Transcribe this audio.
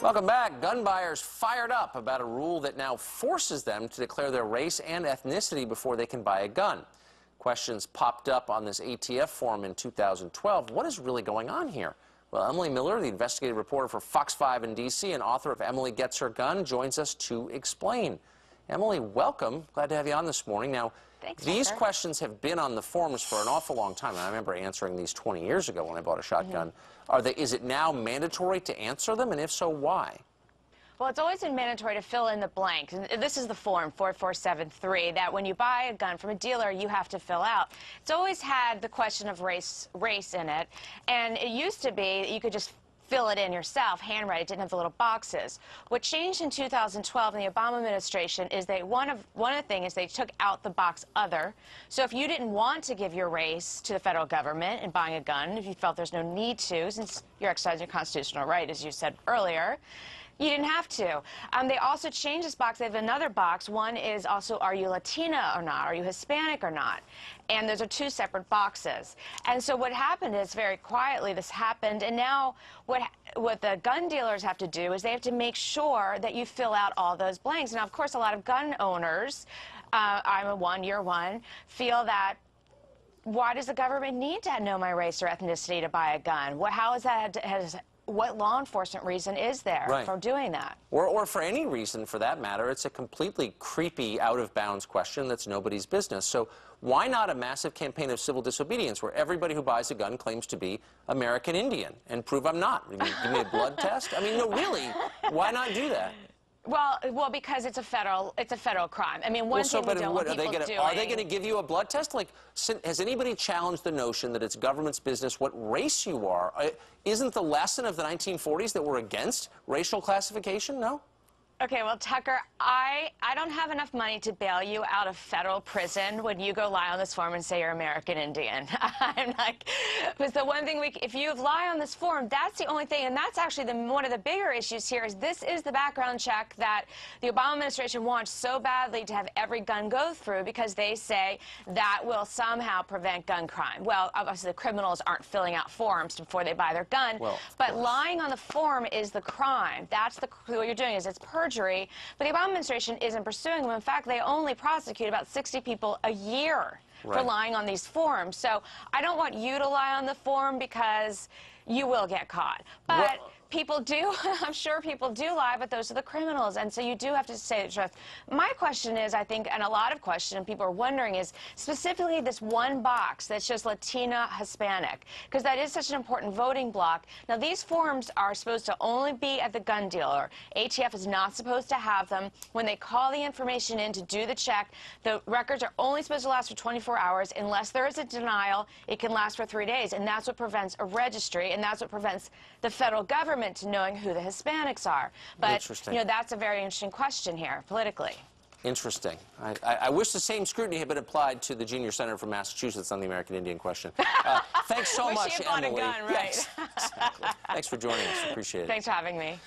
Welcome back. Gun buyers fired up about a rule that now forces them to declare their race and ethnicity before they can buy a gun. Questions popped up on this ATF forum in 2012. What is really going on here? Well, Emily Miller, the investigative reporter for Fox 5 in D.C. and author of Emily Gets Her Gun, joins us to explain. Emily, welcome. Glad to have you on this morning. Now, these questions have been on the forums for an awful long time. And I remember answering these 20 years ago when I bought a shotgun. Is it now mandatory to answer them? And if so, why? Well, it's always been mandatory to fill in the blanks. This is the form 4473 that when you buy a gun from a dealer, you have to fill out. It's always had the question of race in it, and it used to be that you could just fill it in yourself, handwrite. It didn't have the little boxes. What changed in 2012 in the Obama administration is one of the things is they took out the box other. So if you didn't want to give your race to the federal government in buying a gun, if you felt there's no need to, since you're exercising your constitutional right, as you said earlier, you didn't have to. They also changed this box. They have another box. One is also, are you Latina or not? Are you Hispanic or not? And those are two separate boxes. And so what happened is, very quietly, this happened. And now what the gun dealers have to do is they have to make sure that you fill out all those blanks. Now, of course, a lot of gun owners, I'm a one, you're one, feel that, why does the government need to know my race or ethnicity to buy a gun? What law enforcement reason is there for doing that? Or for any reason, for that matter. It's a completely creepy, out-of-bounds question that's nobody's business. So why not a massive campaign of civil disobedience where everybody who buys a gun claims to be American Indian and prove I'm not? Give me a blood test? I mean, no, really, why not do that? Well, because it's a federal crime. I mean, one thing we don't want people doing. Are they going to give you a blood test? Like, has anybody challenged the notion that it's government's business what race you are? Isn't the lesson of the 1940s that we're against racial classification? No? Okay, well, Tucker, I don't have enough money to bail you out of federal prison when you go lie on this form and say you're American Indian. I'm like, because the one thing if you lie on this form, that's the only thing, and that's actually one of the bigger issues here is this is the background check that the Obama administration wants so badly to have every gun go through because they say that will somehow prevent gun crime. Well, obviously the criminals aren't filling out forms before they buy their gun, but lying on the form is the crime. That's what you're doing is it's perjury, but the Obama administration isn't pursuing them. In fact, they only prosecute about 60 people a year for lying on these forms. So I don't want you to lie on the form because you will get caught. But people do, I'm sure people do lie, but those are the criminals, and so you do have to say the truth. My question is, I think, and a lot of questions people are wondering is, specifically this one box that's just Latina, Hispanic, because that is such an important voting block. Now, these forms are supposed to only be at the gun dealer. ATF is not supposed to have them. When they call the information in to do the check, the records are only supposed to last for 24 hours. Unless there is a denial, it can last for 3 days, and that's what prevents a registry, and that's what prevents the federal government to knowing who the Hispanics are. But, you know, that's a very interesting question here, politically. Interesting. I wish the same scrutiny had been applied to the junior senator from Massachusetts on the American Indian question. Thanks so much, Wish he had bought Emily. a gun, right? Yes, exactly. Thanks for joining us. Appreciate it. Thanks for having me.